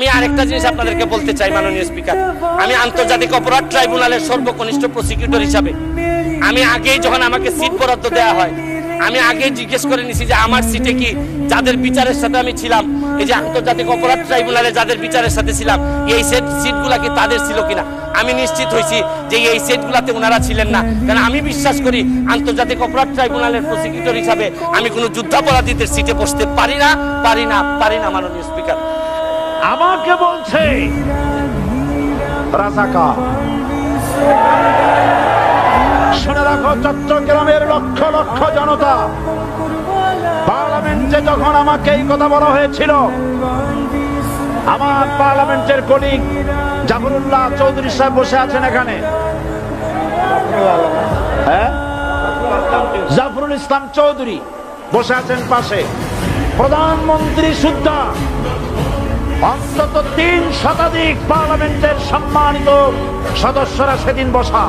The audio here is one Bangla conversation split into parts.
আমি আরেকটা জিনিস আপনাদেরকে বলতে চাই মাননীয় স্পিকার, আমি আন্তর্জাতিক অপরাধ ট্রাইব্যুনালের সর্বকনিষ্ঠ প্রসিকিউটর হিসাবে আমি আগেই যখন আমাকে সিট বরাদ্দ দেওয়া হয় আমি আগেই জিজ্ঞেস করে নিছি যে আমার সিটে কি যাদের বিচারের সাথে আমি ছিলাম, এই যে আন্তর্জাতিক অপরাধ ট্রাইব্যুনালে যাদের বিচারের সাথে ছিলাম, এই সিটগুলা কি তাদের ছিল কিনা। আমি নিশ্চিত হয়েছি যে এই সিটগুলাতে ওনারা ছিলেন না, কারণ আমি বিশ্বাস করি আন্তর্জাতিক অপরাধ ট্রাইব্যুনালের প্রসিকিউটর হিসাবে আমি কোনো যুদ্ধাপরাধীদের সিটে বসতে পারি না মাননীয় স্পিকার। আমাকে বলছে রাজাকার। শুনে রাখো চট্টগ্রামের লক্ষ লক্ষ জনতা, পার্লামেন্টে যখন আমাকে এই কথা বলা হয়েছিল, আমার পার্লামেন্টের কলিগ জাফরুল্লাহ চৌধুরী সাহেব বসে আছেন এখানে, হ্যাঁ জাফরুল ইসলাম চৌধুরী বসে আছেন পাশে, প্রধানমন্ত্রী সুদ্ধা, অন্তত 3 শতাধিক পার্লামেন্টের সম্মানিত সদস্যরা সেদিন বসা।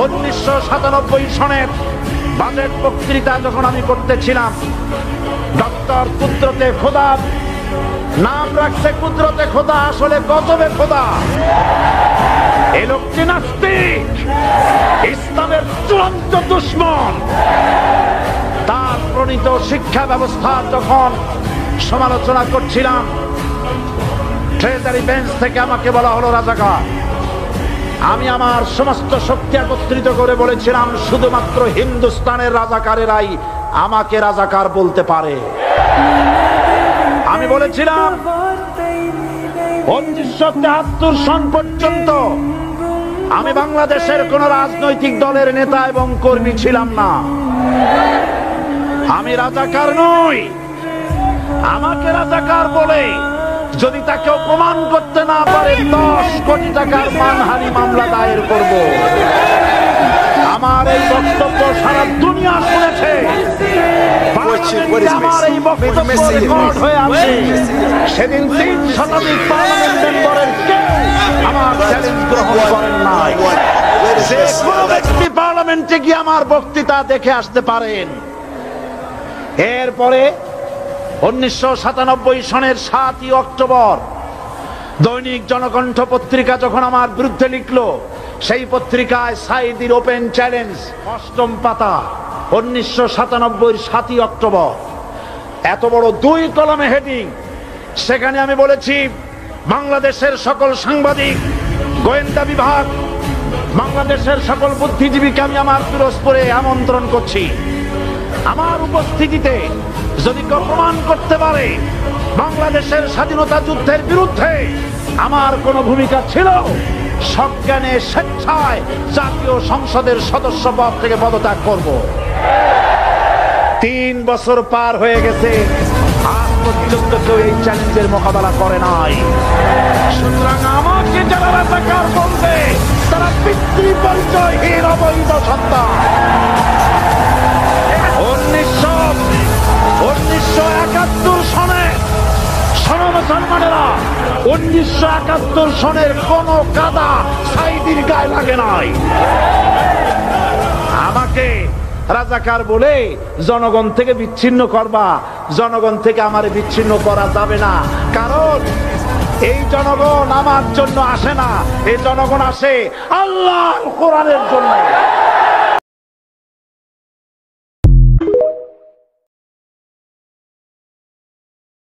1997 সনের বাজেট বক্তৃতা যখন আমি করতেছিলাম, ডক্টর কুদরতে খোদা, নাম রাখছে কুদরতে খোদা, আসলে গজবে খোদা। এই লোকটি নাস্তিক, ইসলামের চূড়ান্ত দুশমন। তার প্রণীত শিক্ষা ব্যবস্থা যখন সমালোচনা করছিলাম, ট্রেজারি বেঞ্চ থেকে আমাকে বলা হলো রাজাকার। আমি আমার সমস্ত শক্তি একত্রিত করে বলেছিলাম শুধুমাত্র হিন্দুস্তানের রাজাকারেরাই আমাকে রাজাকার বলতে পারে। আমি বলেছিলাম 1973 সন পর্যন্ত আমি বাংলাদেশের কোন রাজনৈতিক দলের নেতা এবং কর্মী ছিলাম না। আমি রাজাকার নই। আমাকে রাজাকার বলে যদি তাকে প্রমাণ করতে না পারে 10 কোটি টাকার মানহানি মামলা দায়ের করব। আমার এই বক্তব্য সারা দুনিয়া শুনেছে। আমার এই বক্তব্য রেকর্ড হয়ে আছে। সেদিন 3 শতাধিক পার্লামেন্ট মেম্বারের কেউ আমার চ্যালেঞ্জ গ্রহণ করেন নাই। যে কোনো ব্যক্তি পার্লামেন্টে গিয়ে আমার বক্তৃতা দেখে আসতে পারেন। এরপরে 1997 সনের 7 অক্টোবর দৈনিক জনকণ্ঠ পত্রিকা যখন আমার বিরুদ্ধে লিখলো, সেই পত্রিকায় সাইদির ওপেন চ্যালেঞ্জ 8ম পাতা, 1997 7 অক্টোবর, এত বড় 2 কলমে হেডিং। সেখানে আমি বলেছি বাংলাদেশের সকল সাংবাদিক, গোয়েন্দা বিভাগ, বাংলাদেশের সকল বুদ্ধিজীবীকে আমি আমার পিরোজপুরে আমন্ত্রণ করছি। আমার উপস্থিতিতে যদি কেউ প্রমাণ করতে পারে বাংলাদেশের স্বাধীনতা যুদ্ধের বিরুদ্ধে আমার কোনো ভূমিকা ছিল, সজ্ঞানে স্বেচ্ছায় জাতীয় সংসদের সদস্য পদ থেকে পদত্যাগ করব। 3 বছর পার হয়ে গেছে, আজ পর্যন্ত কেউ এই চ্যালেঞ্জের মোকাবেলা করে নাই। সুতরাং আমাকে যারা রাজাকার বলবে তারা পিতৃ পরিচয়হীন অবৈধ সন্তান। 1971 সনে, শোনো মুসলমানেরা, 1971 সনের কোন কাদা সাইদির গায়ে লাগে নাই। আমাকে রাজাকার বলে জনগণ থেকে বিচ্ছিন্ন করবা, জনগণ থেকে আমারে বিচ্ছিন্ন করা যাবে না। কারণ এই জনগণ আমার জন্য আসে না, এই জনগণ আসে আল্লাহর কোরআনের জন্য।